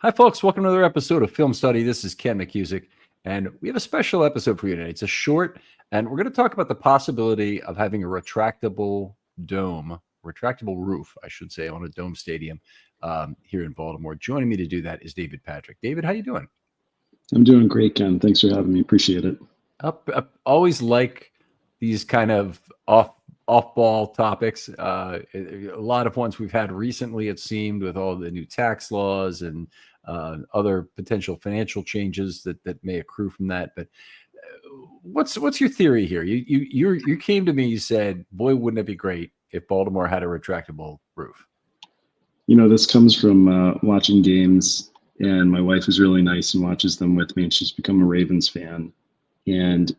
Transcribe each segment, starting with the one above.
Hi, folks. Welcome to another episode of Film Study. This is Ken McKusick, and we have a special episode for you today. It's a short, and we're going to talk about the possibility of having a retractable roof, I should say, on a dome stadium here in Baltimore. Joining me to do that is David Patrick. David, how you doing? I'm doing great, Ken. Thanks for having me. Appreciate it. Always like these kind of off-ball topics. A lot of ones we've had recently, it seemed, with all the new tax laws and other potential financial changes that may accrue from that. But what's your theory here? You came to me, you said, boy, wouldn't it be great if Baltimore had a retractable roof? You know, this comes from watching games, and my wife is really nice and watches them with me, and she's become a Ravens fan. And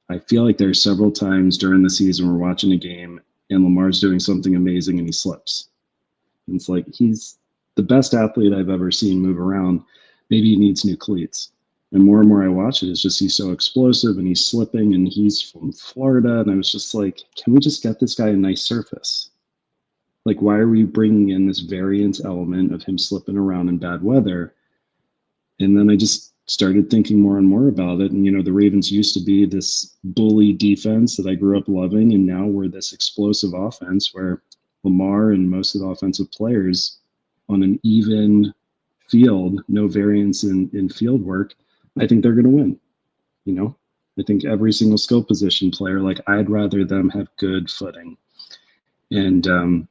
I feel like there are several times during the season we're watching a game and Lamar's doing something amazing and he slips. And it's like, he's the best athlete I've ever seen move around. Maybe he needs new cleats. And more I watch it, it's just he's so explosive and he's slipping, and he's from Florida. And I was just like, can we just get this guy a nice surface? Like, why are we bringing in this variance element of him slipping around in bad weather? And then I just started thinking more and more about it. And, you know, the Ravens used to be this bully defense that I grew up loving. And now we're this explosive offense where Lamar and most of the offensive players on an even field, no variance in field work, I think they're going to win. You know, I think every single skill position player, like, I'd rather them have good footing. And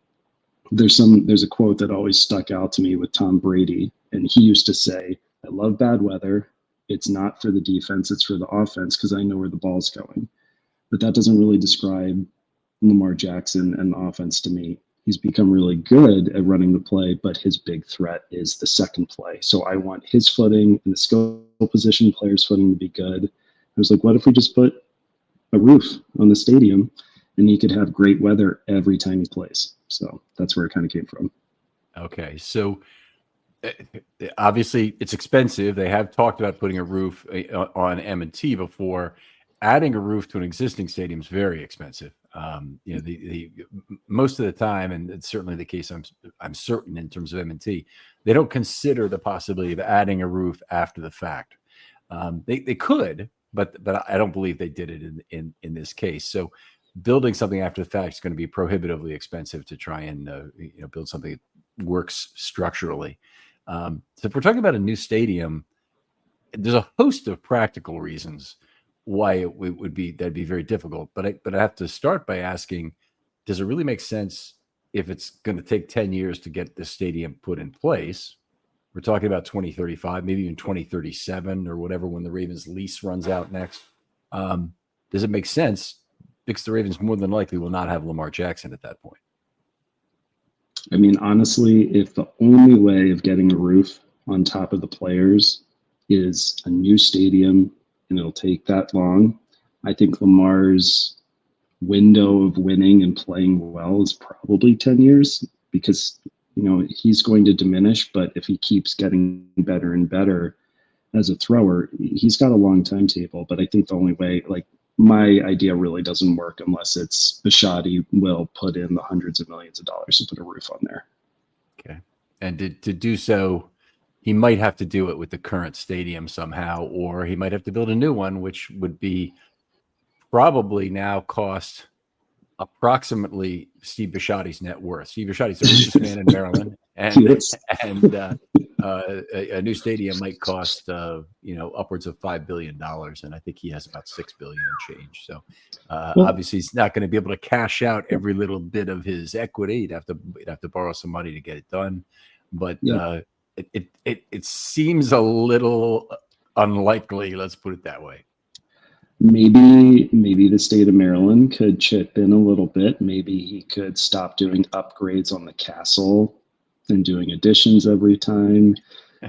there's a quote that always stuck out to me with Tom Brady. And he used to say, I love bad weather. It's not for the defense, it's for the offense, because I know where the ball's going. But that doesn't really describe Lamar Jackson and the offense to me. He's become really good at running the play, but his big threat is the second play. So I want his footing and the skill position players' footing to be good. I was like, what if we just put a roof on the stadium and he could have great weather every time he plays? So that's where it kind of came from. Okay, so obviously it's expensive. They have talked about putting a roof on M&T before. Adding a roof to an existing stadium is very expensive. You know, the most of the time, and it's certainly the case, I'm certain in terms of M&T, they don't consider the possibility of adding a roof after the fact. They could, but I don't believe they did it in this case. So building something after the fact is going to be prohibitively expensive to try and build something that works structurally. So if we're talking about a new stadium, there's a host of practical reasons why that'd be very difficult. But I have to start by asking, does it really make sense if it's going to take 10 years to get this stadium put in place? We're talking about 2035, maybe even 2037 or whatever, when the Ravens lease runs out next. Does it make sense? Because the Ravens more than likely will not have Lamar Jackson at that point. I mean, honestly, if the only way of getting a roof on top of the players is a new stadium and it'll take that long, I think Lamar's window of winning and playing well is probably 10 years, because, you know, he's going to diminish. But if he keeps getting better and better as a thrower, he's got a long timetable. But I think the only way, like, my idea really doesn't work unless it's Bisciotti will put in the hundreds of millions of dollars to put a roof on there. Okay. And to do so, he might have to do it with the current stadium somehow, or he might have to build a new one, which would be probably now cost approximately Steve Bisciotti's net worth. Steve Bisciotti's the richest man in Maryland, and a new stadium might cost upwards of $5 billion, and I think he has about $6 billion and change. So obviously he's not going to be able to cash out every little bit of his equity. He'd have to borrow some money to get it done, but it seems a little unlikely. Let's put it that way. Maybe the state of Maryland could chip in a little bit. Maybe he could stop doing upgrades on the castle and doing additions every time.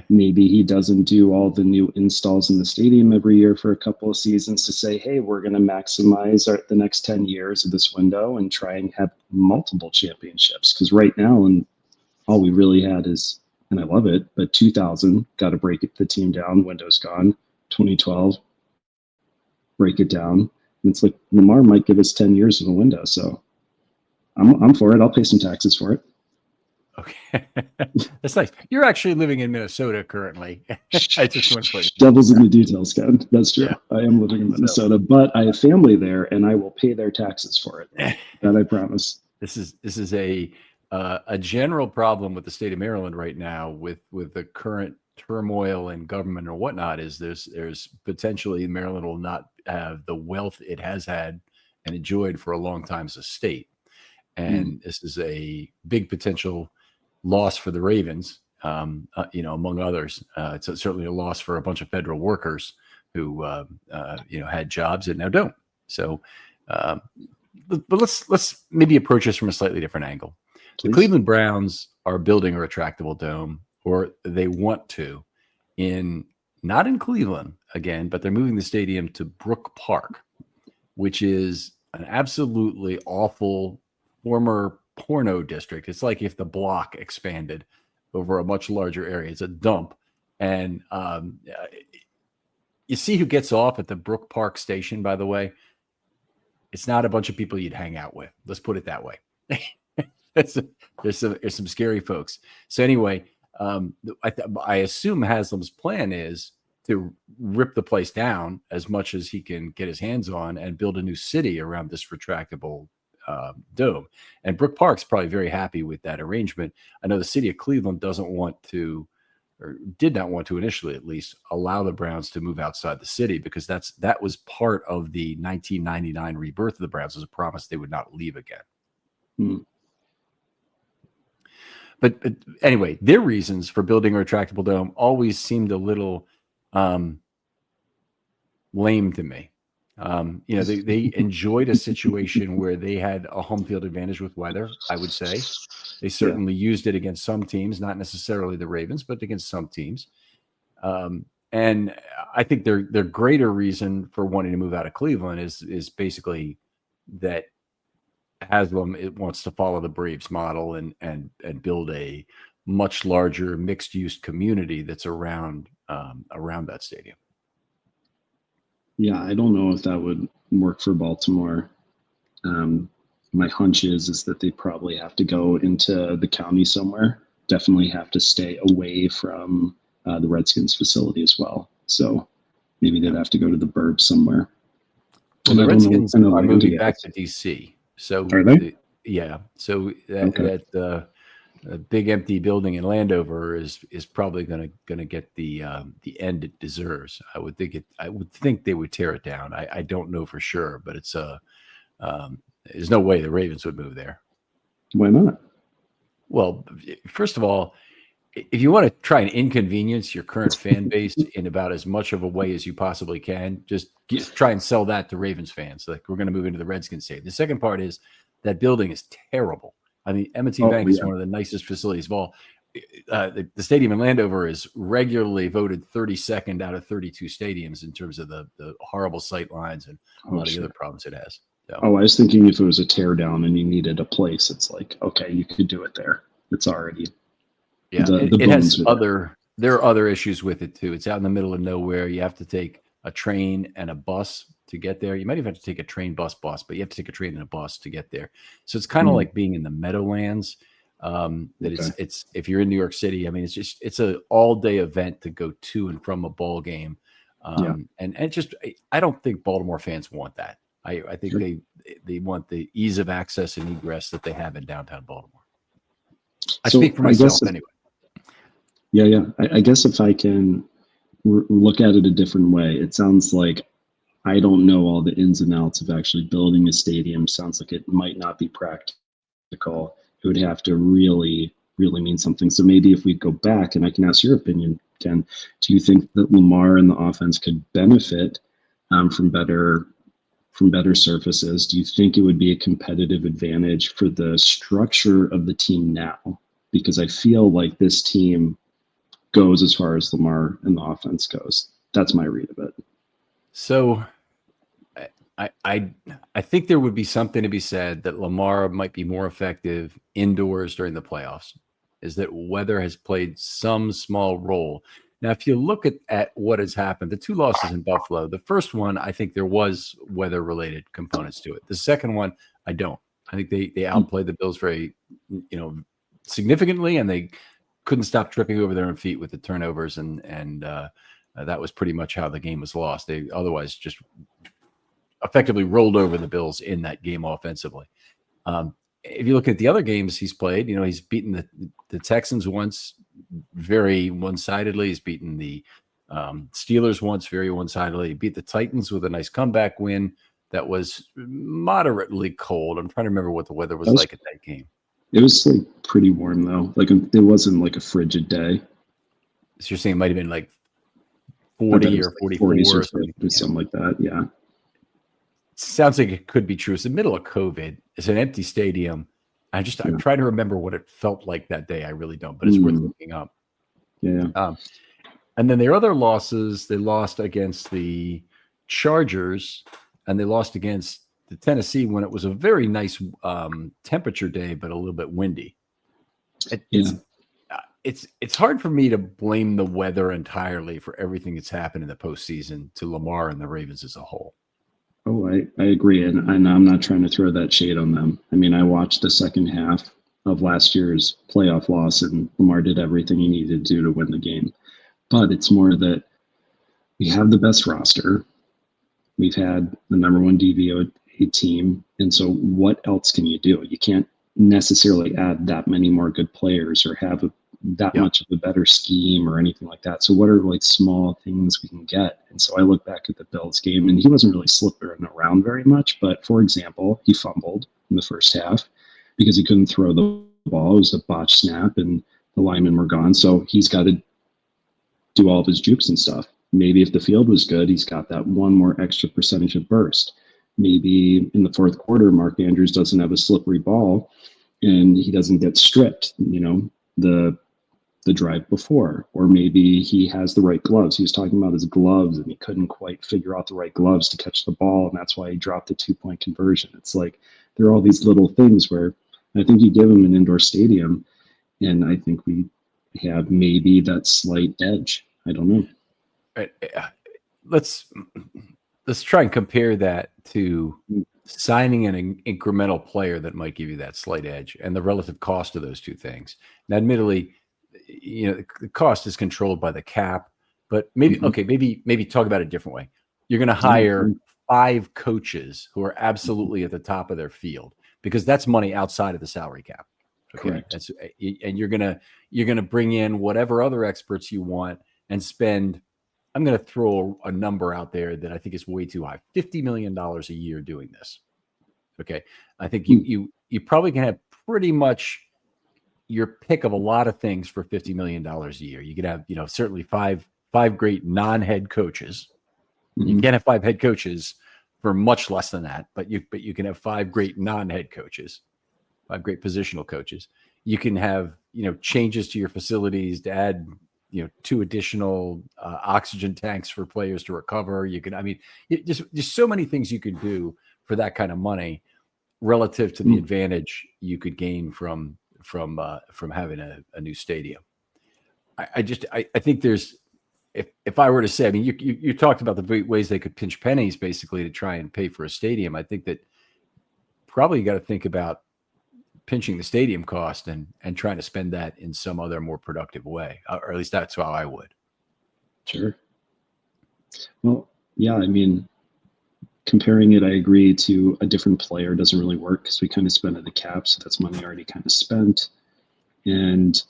Maybe he doesn't do all the new installs in the stadium every year for a couple of seasons to say, hey, we're going to maximize the next 10 years of this window and try and have multiple championships. Because right now, and all we really had is, and I love it, but 2000, got to break the team down, window's gone. 2012, break it down. And it's like Lamar might give us 10 years of a window. So I'm for it. I'll pay some taxes for it. Okay. That's nice. You're actually living in Minnesota currently. I just want to put Devil's in the details, Ken. That's true. Yeah. I am living in Minnesota, but I have family there, and I will pay their taxes for it. So That I promise. this is a general problem with the state of Maryland right now with the current turmoil in government or whatnot. Is there's potentially Maryland will not have the wealth it has had and enjoyed for a long time as a state, and this is a big potential loss for the Ravens. Among others, it's certainly a loss for a bunch of federal workers who had jobs and now don't. So, but let's maybe approach this from a slightly different angle. Please. The Cleveland Browns are building a retractable dome, or they want to, not in Cleveland again, but they're moving the stadium to Brook Park, which is an absolutely awful former porno district. It's like if the block expanded over a much larger area. It's a dump. And you see who gets off at the Brook Park station, by the way. It's not a bunch of people you'd hang out with. Let's put it that way. There's some scary folks. So anyway, I assume Haslam's plan is to rip the place down as much as he can get his hands on and build a new city around this retractable dome. And Brook Park's probably very happy with that arrangement. I know the city of Cleveland doesn't want to, or did not want to initially at least, allow the Browns to move outside the city because that was part of the 1999 rebirth of the Browns as a promise they would not leave again. But anyway, their reasons for building a retractable dome always seemed a little lame to me. They enjoyed a situation where they had a home field advantage with weather, I would say. They certainly used it against some teams, not necessarily the Ravens, but against some teams. And I think their greater reason for wanting to move out of Cleveland is basically that Haslam wants to follow the Braves model and build a much larger mixed use community that's around that stadium. Yeah, I don't know if that would work for Baltimore. My hunch is that they probably have to go into the county somewhere. Definitely have to stay away from the Redskins facility as well. So maybe they'd have to go to the burbs somewhere. Well, the Redskins are moving back to DC. So are they? So that big empty building in Landover is probably going to get the end it deserves. I would think they would tear it down. I don't know for sure, but it's there's no way the Ravens would move there. Why not? Well, first of all, if you want to try and inconvenience your current fan base in about as much of a way as you possibly can, just try and sell that to Ravens fans. Like, we're going to move into the Redskins stadium. The second part is that building is terrible. I mean, M&T Bank is one of the nicest facilities of all. The stadium in Landover is regularly voted 32nd out of 32 stadiums in terms of the horrible sight lines and a lot of the other problems it has. So. I was thinking if it was a tear down and you needed a place, it's like, okay, you could do it there. It's already. Yeah, it has there are other issues with it too. It's out in the middle of nowhere. You have to take a train and a bus to get there. You might even have to take a train bus, but you have to take a train and a bus to get there. So it's kind of like being in the Meadowlands. It's if you're in New York City, I mean, it's an all day event to go to and from a ball game. And I don't think Baltimore fans want that. I think they want the ease of access and egress that they have in downtown Baltimore. I speak for myself anyway. Yeah. I guess if I can look at it a different way, it sounds like I don't know all the ins and outs of actually building a stadium. Sounds like it might not be practical. It would have to really, really mean something. So maybe if we go back, and I can ask your opinion, Ken, do you think that Lamar and the offense could benefit from better surfaces? Do you think it would be a competitive advantage for the structure of the team now? Because I feel like this team goes as far as Lamar and the offense goes. That's my read of it. So I think there would be something to be said that Lamar might be more effective indoors during the playoffs, is that weather has played some small role. Now, if you look at what has happened, the two losses in Buffalo, the first one, I think there was weather-related components to it. The second one, I don't. I think they outplayed the Bills very significantly, and they couldn't stop tripping over their own feet with the turnovers, and that was pretty much how the game was lost. They otherwise just effectively rolled over the Bills in that game offensively. If you look at the other games he's played, he's beaten the Texans once very one-sidedly. He's beaten the Steelers once very one-sidedly. He beat the Titans with a nice comeback win that was moderately cold. I'm trying to remember what the weather was like at that game. It was like pretty warm though. Like it wasn't like a frigid day. So you're saying it might have been like 40 or 44 or something like that. Yeah. Sounds like it could be true. It's the middle of COVID. It's an empty stadium. I'm trying to remember what it felt like that day. I really don't, but it's worth looking up. Yeah. And then their other losses, they lost against the Chargers and they lost against the Tennessee when it was a very nice temperature day, but a little bit windy. It's hard for me to blame the weather entirely for everything that's happened in the postseason to Lamar and the Ravens as a whole. Oh, I agree. And I'm not trying to throw that shade on them. I mean, I watched the second half of last year's playoff loss, and Lamar did everything he needed to do to win the game. But it's more that we have the best roster. We've had the number one DVOA team. And so what else can you do? You can't necessarily add that many more good players or have that much of a better scheme or anything like that. So what are like small things we can get? And so I look back at the Bills game, and he wasn't really slipping around very much. But for example, he fumbled in the first half because he couldn't throw the ball. It was a botched snap and the linemen were gone. So he's got to do all of his jukes and stuff. Maybe if the field was good, he's got that one more extra percentage of burst. Maybe in the fourth quarter, Mark Andrews doesn't have a slippery ball and he doesn't get stripped, the drive before. Or maybe he has the right gloves. He was talking about his gloves and he couldn't quite figure out the right gloves to catch the ball, and that's why he dropped the 2-point conversion. It's like there are all these little things where I think you give him an indoor stadium, and I think we have maybe that slight edge. I don't know. Let's try and compare that to signing an incremental player that might give you that slight edge and the relative cost of those two things. Now, admittedly, the cost is controlled by the cap, but maybe talk about it a different way. You're going to hire 5 coaches who are absolutely at the top of their field because that's money outside of the salary cap. Okay, correct. And you're gonna bring in whatever other experts you want and spend. I'm going to throw a number out there that I think is way too high. $50 million a year doing this. Okay. I think you probably can have pretty much your pick of a lot of things for $50 million a year. You could have, certainly five great non-head coaches. You can't have 5 head coaches for much less than that, but you can have 5 great non-head coaches, 5 great positional coaches. You can have, changes to your facilities to add, 2 additional oxygen tanks for players to recover. You can, just so many things you could do for that kind of money relative to the advantage you could gain from having a new stadium. I think there's, if I were to say, you talked about the ways they could pinch pennies basically to try and pay for a stadium. I think that probably you got to think about pinching the stadium cost and trying to spend that in some other more productive way, or at least that's how I would. Sure. Well, yeah, comparing it, I agree, to a different player doesn't really work because we kind of spend at the cap, so that's money already kind of spent. And,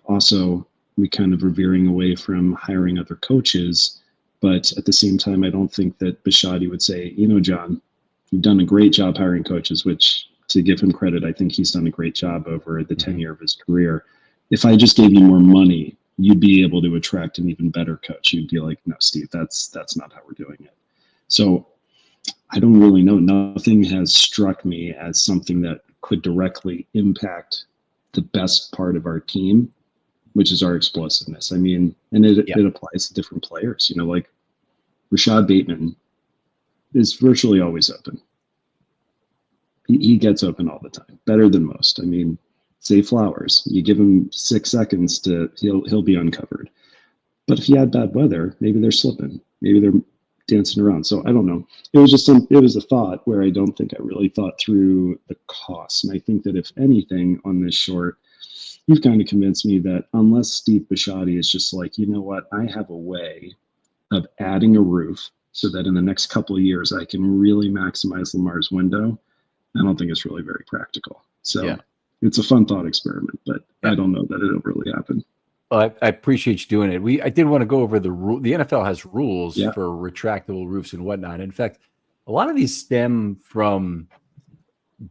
also we kind of are veering away from hiring other coaches, but at the same time, I don't think that Bisciotti would say, John, you've done a great job hiring coaches, which, to give him credit, I think he's done a great job over the tenure of his career. If I just gave you more money, you'd be able to attract an even better coach. You'd be like, no, Steve, that's not how we're doing it. So I don't really know. Nothing has struck me as something that could directly impact the best part of our team, which is our explosiveness. And it applies to different players. Like Rashad Bateman is virtually always open. He gets open all the time, better than most. Say Flowers, you give him 6 seconds he'll be uncovered. But if you had bad weather, maybe they're slipping. Maybe they're dancing around. So I don't know. It was just it was a thought where I don't think I really thought through the costs. And I think that if anything on this short, you've kind of convinced me that unless Steve Bisciotti is just like, you know what, I have a way of adding a roof so that in the next couple of years I can really maximize Lamar's window, I don't think it's really very practical. So it's a fun thought experiment, but I don't know that it'll really happen. Well, I appreciate you doing it. I did want to go over the rule. The NFL has rules for retractable roofs and whatnot. In fact, a lot of these stem from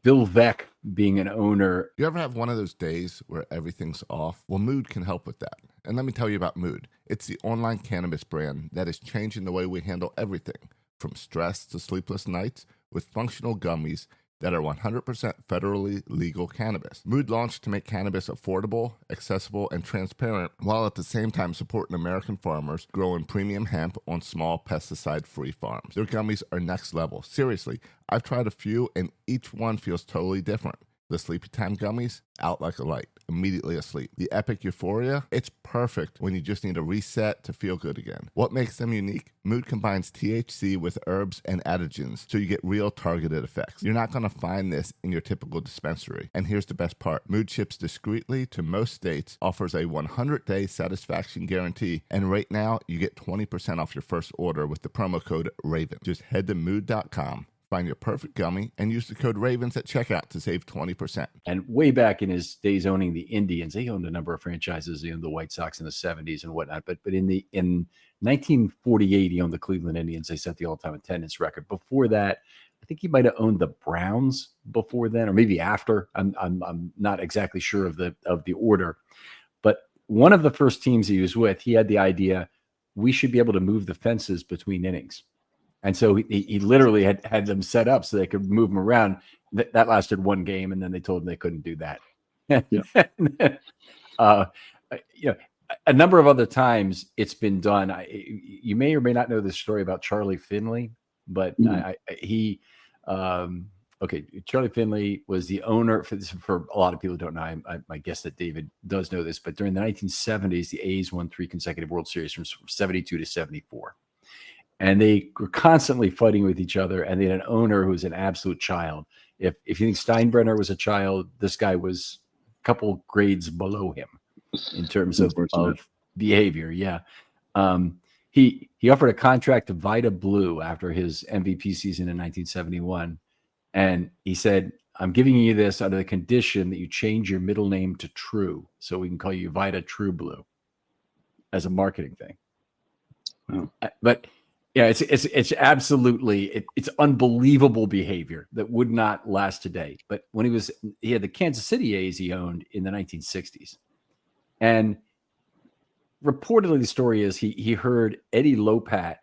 Bill Veeck being an owner. You ever have one of those days where everything's off? Well, Mood can help with that. And let me tell you about Mood. It's the online cannabis brand that is changing the way we handle everything, from stress to sleepless nights, with functional gummies that are 100% federally legal cannabis. Mood launched to make cannabis affordable, accessible, and transparent, while at the same time supporting American farmers growing premium hemp on small pesticide-free farms. Their gummies are next level. Seriously, I've tried a few, and each one feels totally different. The Sleepy Time gummies, out like a light, immediately asleep. The Epic Euphoria, it's perfect when you just need a reset to feel good again. What makes them unique? Mood combines THC with herbs and adaptogens, so you get real targeted effects. You're not going to find this in your typical dispensary. And here's the best part. Mood ships discreetly to most states, offers a 100-day satisfaction guarantee, and right now you get 20% off your first order with the promo code RAVEN. Just head to mood.com. Find your perfect gummy and use the code RAVENS at checkout to save 20%. And way back in his days owning the Indians, he owned a number of franchises. He owned the White Sox in the 70s and whatnot. But in 1948, he owned the Cleveland Indians. They set the all-time attendance record. Before that, I think he might have owned the Browns before then, or maybe after. I'm not exactly sure of the order. But one of the first teams he was with, he had the idea we should be able to move the fences between innings. And so he literally had them set up so they could move them around. That lasted one game, and then they told him they couldn't do that. A number of other times it's been done. You may or may not know this story about Charlie Finley, but Charlie Finley was the owner. For a lot of people who don't know, I guess that David does know this, but during the 1970s, the A's won 3 consecutive World Series from 72 to 74. And they were constantly fighting with each other. And they had an owner who was an absolute child. If you think Steinbrenner was a child, this guy was a couple grades below him in terms of behavior. Yeah. He offered a contract to Vida Blue after his MVP season in 1971. And he said, I'm giving you this under the condition that you change your middle name to True. So we can call you Vida True Blue as a marketing thing. Wow. But yeah, it's absolutely it's unbelievable behavior that would not last today. But when he had the Kansas City A's he owned in the 1960s, and reportedly the story is he heard Eddie Lopat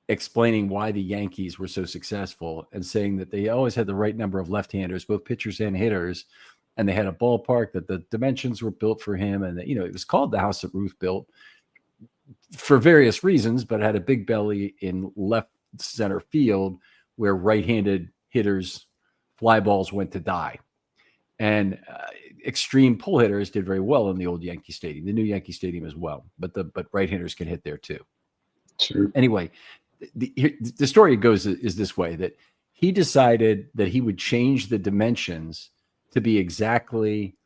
explaining why the Yankees were so successful and saying that they always had the right number of left-handers, both pitchers and hitters, and they had a ballpark that the dimensions were built for him, and that, it was called the house that Ruth built for various reasons, but had a big belly in left center field where right-handed hitters, fly balls went to die. And extreme pull hitters did very well in the old Yankee Stadium, the new Yankee Stadium as well. But right-handers can hit there too. Sure. Anyway, the story goes is this way, that he decided that he would change the dimensions to be exactly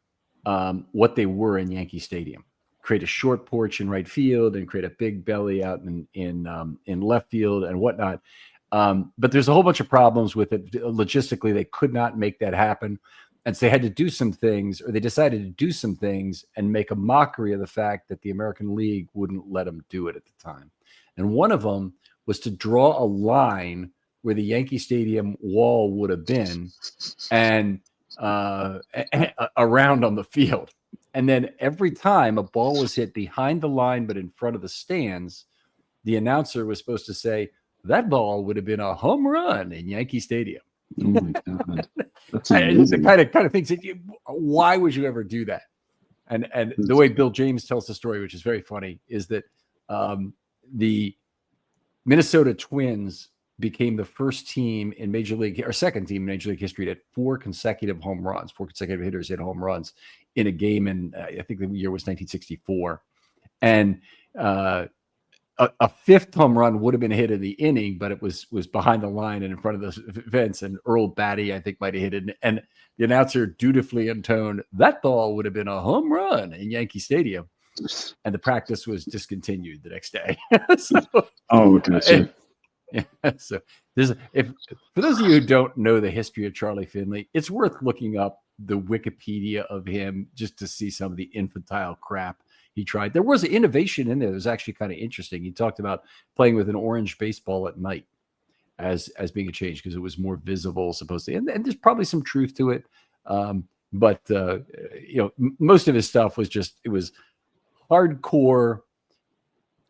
what they were in Yankee Stadium. Create a short porch in right field and create a big belly out in left field and whatnot. But there's a whole bunch of problems with it. Logistically, they could not make that happen. And so they had to do some things, or they decided to do some things and make a mockery of the fact that the American League wouldn't let them do it at the time. And one of them was to draw a line where the Yankee Stadium wall would have been and around on the field. And then every time a ball was hit behind the line but in front of the stands, the announcer was supposed to say, that ball would have been a home run in Yankee Stadium. Oh my God. That's the kind of things that why would you ever do that? And the way Bill James tells the story, which is very funny, is that the Minnesota Twins became the first team in Major League, or second team in Major League history, to had 4 consecutive home runs. 4 consecutive hitters hit home runs in a game, and I think the year was 1964. And a fifth home run would have been hit in the inning, but it was behind the line and in front of the fence. And Earl Batty, I think, might have hit it. And the announcer dutifully intoned, "That ball would have been a home run in Yankee Stadium." And the practice was discontinued the next day. Gotcha. So for those of you who don't know the history of Charlie Finley, it's worth looking up the Wikipedia of him just to see some of the infantile crap he tried. There was an innovation in there that was actually kind of interesting. He talked about playing with an orange baseball at night as being a change because it was more visible, supposedly. And there's probably some truth to it. But most of his stuff was it was hardcore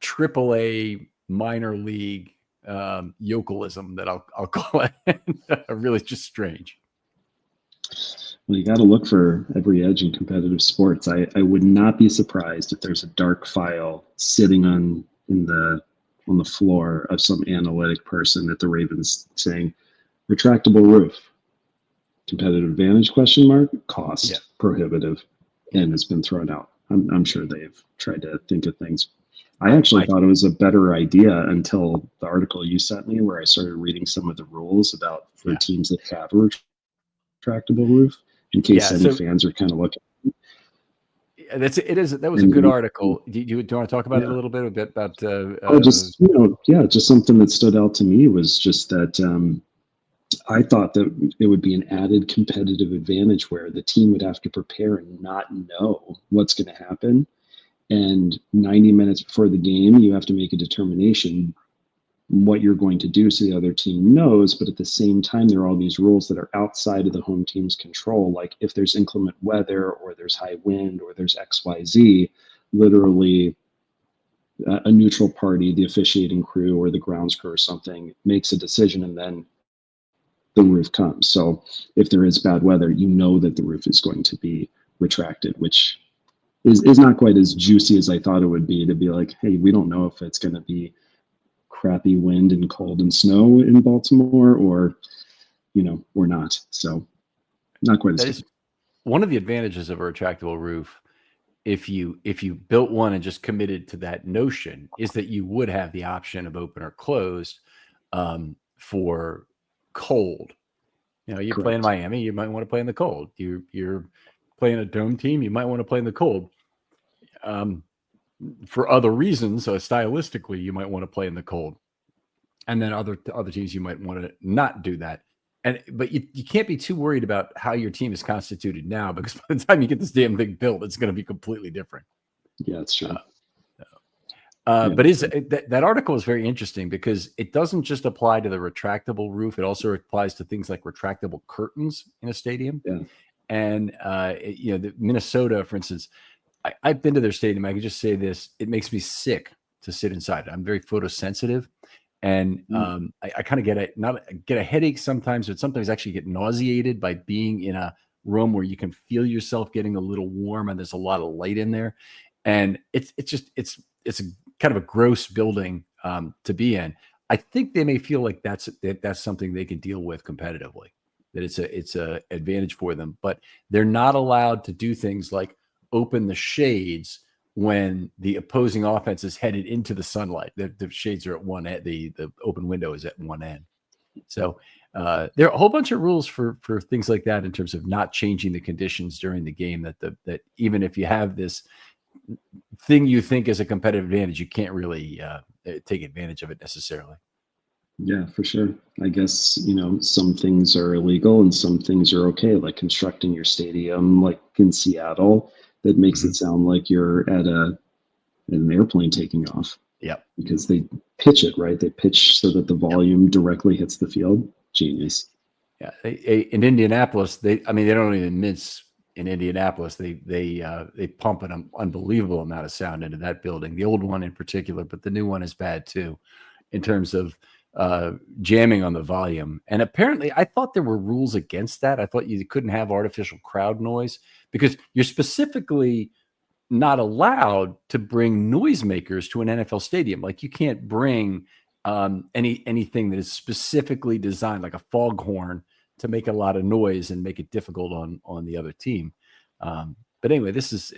AAA minor league yokelism that I'll call it. Really just strange. Well, you got to look for every edge in competitive sports. I would not be surprised if there's a dark file sitting on the floor of some analytic person at the Ravens saying, "Retractable roof, competitive advantage ? Cost prohibitive," and it's been thrown out. I'm sure they've tried to think of things. I actually thought it was a better idea until the article you sent me, where I started reading some of the rules about for teams that have a retractable roof, in case any fans are kind of looking. That was a good article. Do you want to talk about it a little bit about? Just something that stood out to me was just that I thought that it would be an added competitive advantage where the team would have to prepare and not know what's going to happen. And 90 minutes before the game, you have to make a determination what you're going to do so the other team knows. But at the same time, there are all these rules that are outside of the home team's control. Like if there's inclement weather or there's high wind or there's XYZ, literally a neutral party, the officiating crew or the grounds crew or something makes a decision and then the roof comes. So if there is bad weather, you know that the roof is going to be retracted, which is not quite as juicy as I thought it would be to be like, hey, we don't know if it's going to be crappy wind and cold and snow in Baltimore or not. So not quite as good. One of the advantages of a retractable roof, if you built one and just committed to that notion, is that you would have the option of open or closed for cold. You play in Miami, you might want to play in the cold. You're playing a dome team, you might want to play in the cold. For other reasons, stylistically, you might want to play in the cold. And then other teams, you might want to not do that. But you can't be too worried about how your team is constituted now, because by the time you get this damn thing built, it's going to be completely different. Yeah, that's true. But that article is very interesting because it doesn't just apply to the retractable roof. It also applies to things like retractable curtains in a stadium. Yeah. And, the Minnesota, for instance, I've been to their stadium. I can just say this. It makes me sick to sit inside. I'm very photosensitive. And I kind of get a headache sometimes, but sometimes actually get nauseated by being in a room where you can feel yourself getting a little warm and there's a lot of light in there. And it's a kind of a gross building to be in. I think they may feel like that's something they can deal with competitively, that it's a advantage for them, but they're not allowed to do things like open the shades when the opposing offense is headed into the sunlight. The shades are at one end, the open window is at one end. So there are a whole bunch of rules for things like that in terms of not changing the conditions during the game, that even if you have this thing you think is a competitive advantage, you can't really take advantage of it necessarily. Yeah, for sure. I guess, some things are illegal and some things are okay, like constructing your stadium, like in Seattle, that makes it sound like you're at an airplane taking off. Yeah. Because they pitch it, right? They pitch so that the volume directly hits the field. Genius. Yeah. In Indianapolis, they don't even mince in Indianapolis. They pump an unbelievable amount of sound into that building, the old one in particular, but the new one is bad too, in terms of jamming on the volume. And apparently I thought there were rules against that. I thought you couldn't have artificial crowd noise because you're specifically not allowed to bring noisemakers to an NFL stadium. Like you can't bring anything that is specifically designed, like a foghorn, to make a lot of noise and make it difficult on the other team. But anyway, it's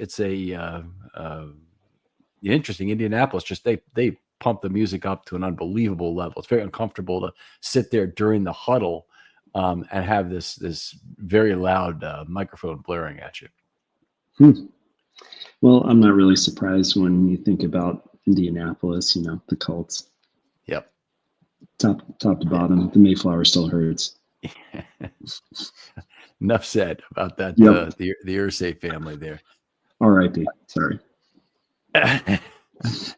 interesting. Indianapolis, just they pump the music up to an unbelievable level. It's very uncomfortable to sit there during the huddle and have this very loud microphone blaring at you. Well, I'm not really surprised when you think about Indianapolis, the Colts. Yep. Top to bottom, the Mayflower still hurts. Enough said about that. Yep. The Irsay family there. R.I.P. Sorry.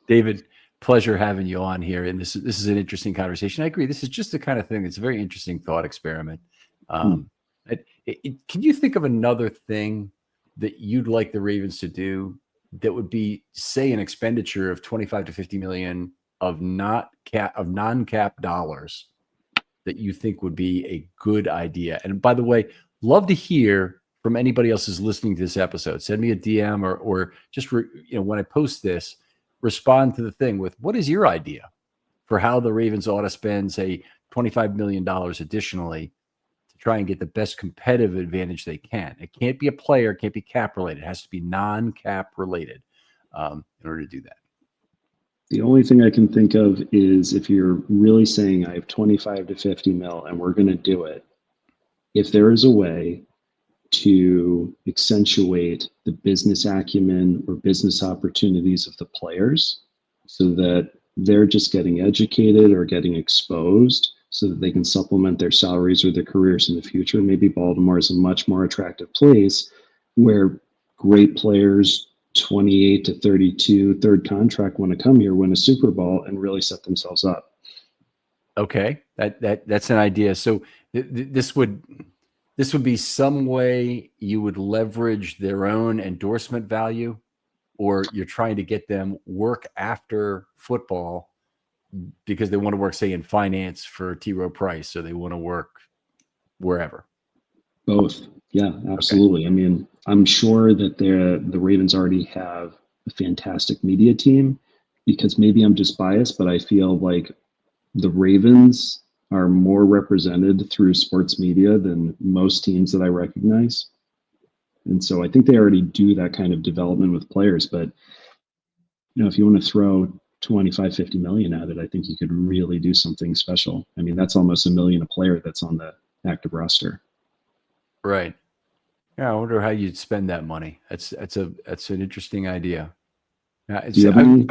David, pleasure having you on here. And this is an interesting conversation. I agree. This is just the kind of thing that's a very interesting thought experiment. Can you think of another thing that you'd like the Ravens to do that would be, say, an expenditure of 25 to 50 million of non-cap dollars that you think would be a good idea? And by the way, love to hear from anybody else who's listening to this episode. Send me a DM or just when I post this, respond to the thing with what is your idea for how the Ravens ought to spend, say, $25 million additionally to try and get the best competitive advantage they can. It can't be a player, it can't be cap related. It has to be non-cap related in order to do that. The only thing I can think of is if you're really saying I have 25 to 50 mil and we're going to do it, if there is a way to accentuate the business acumen or business opportunities of the players so that they're just getting educated or getting exposed so that they can supplement their salaries or their careers in the future. Maybe Baltimore is a much more attractive place where great players, 28 to 32, third contract, want to come here, win a Super Bowl, and really set themselves up. Okay, that's an idea. So this would be some way you would leverage their own endorsement value, or you're trying to get them work after football because they want to work, say, in finance for T. Rowe Price, so they want to work wherever. Both. Yeah, absolutely. Okay. I mean, I'm sure that the Ravens already have a fantastic media team, because maybe I'm just biased, but I feel like the Ravens are more represented through sports media than most teams that I recognize. And so I think they already do that kind of development with players. But, if you want to throw 25, 50 million at it, I think you could really do something special. I mean, that's almost $1 million a player that's on the active roster. Right. Yeah, I wonder how you'd spend that money. That's an interesting idea. And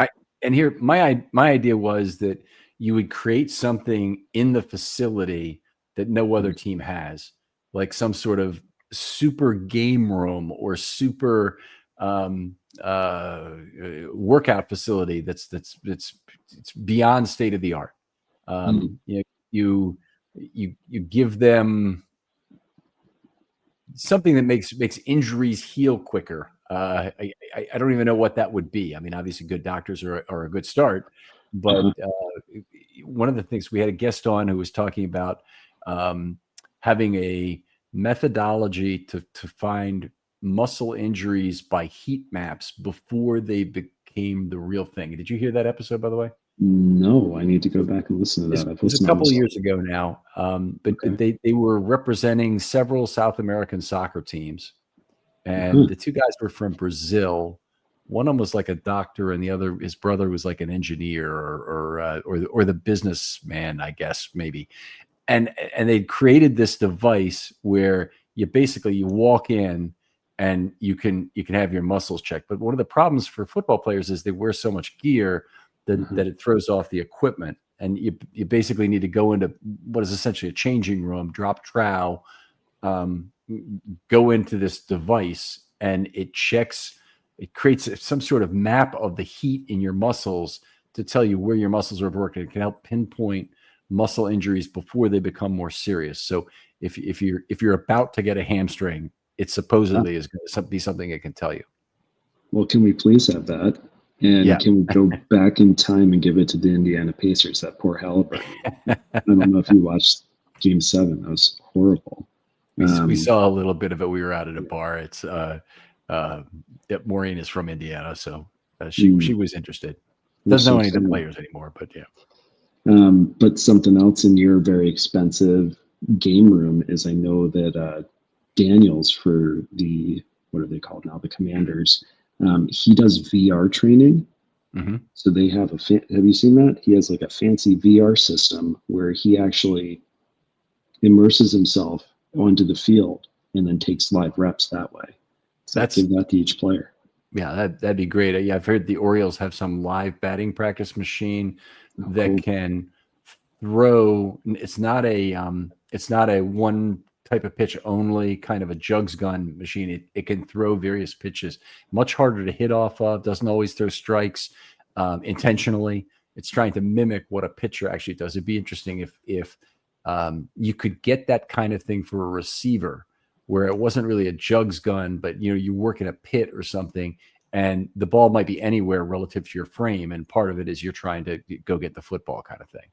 here, my idea was that you would create something in the facility that no other team has, like some sort of super game room or super workout facility that's beyond state of the art. You give them something that makes injuries heal quicker. I don't even know what that would be. I mean, obviously, good doctors are a good start, but one of the things, we had a guest on who was talking about having a methodology to find muscle injuries by heat maps before they became the real thing. Did you hear that episode, by the way? No, I need to go back and listen to that. It was a couple of years ago now, but okay. They were representing several South American soccer teams, and the two guys were from Brazil. One of them was like a doctor, and the other, his brother, was like an engineer or the businessman, I guess, maybe. And they created this device where you walk in and you can have your muscles checked. But one of the problems for football players is they wear so much gear that it throws off the equipment, and you basically need to go into what is essentially a changing room, drop trow, go into this device, and it creates some sort of map of the heat in your muscles to tell you where your muscles are working. It can help pinpoint muscle injuries before they become more serious. So if you're about to get a hamstring, it supposedly is going to be something it can tell you. Well, can we please have that? And can we go back in time and give it to the Indiana Pacers, that poor Halliburton? I don't know if you watched Game 7. That was horrible. We saw a little bit of it. We were out at a bar. It's Maureen is from Indiana, so she was interested. Doesn't know any of the players anymore, but yeah. But something else in your very expensive game room is, I know that Daniels, for what are they called now? The Commanders. He does VR training, Mm-hmm. So they have have you seen that? He has like a fancy VR system where he actually immerses himself onto the field and then takes live reps that way. So give that to each player. Yeah, that'd be great. Yeah, I've heard the Orioles have some live batting practice machine that can throw. It's not a one type of pitch only kind of a jugs gun machine. It can throw various pitches, much harder to hit off of, doesn't always throw strikes intentionally. It's trying to mimic what a pitcher actually does. It'd be interesting if you could get that kind of thing for a receiver where it wasn't really a jugs gun, but you work in a pit or something and the ball might be anywhere relative to your frame. And part of it is you're trying to go get the football kind of thing.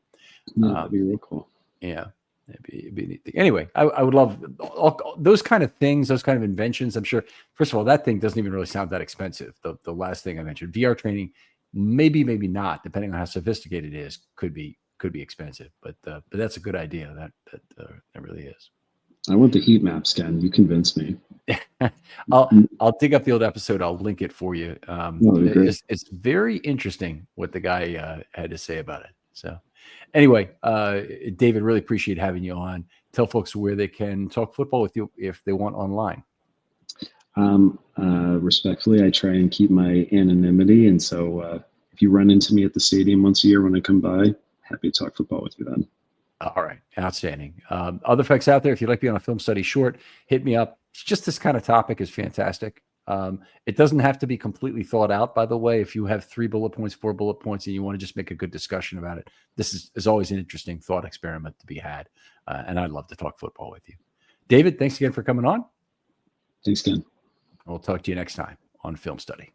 Yeah, that'd be real cool. Yeah. It'd be a neat thing. Anyway, I would love all those kind of things, those kind of inventions. I'm sure, first of all, that thing doesn't even really sound that expensive. The last thing I mentioned, VR training, maybe not, depending on how sophisticated it is, could be expensive. But that's a good idea. That really is. I want the heat maps, Ken. You convinced me. I'll dig up the old episode. I'll link it for you. It's very interesting what the guy had to say about it. So anyway, David, really appreciate having you on. Tell folks where they can talk football with you if they want online. Respectfully, I try and keep my anonymity. And so if you run into me at the stadium once a year when I come by, happy to talk football with you then. All right. Outstanding. Other folks out there, if you'd like to be on a film study short, hit me up. Just this kind of topic is fantastic. It doesn't have to be completely thought out, by the way. If you have 3 bullet points, 4 bullet points, and you want to just make a good discussion about it, this is always an interesting thought experiment to be had. And I'd love to talk football with you. David, thanks again for coming on. Thanks, Ken. We'll talk to you next time on Film Study.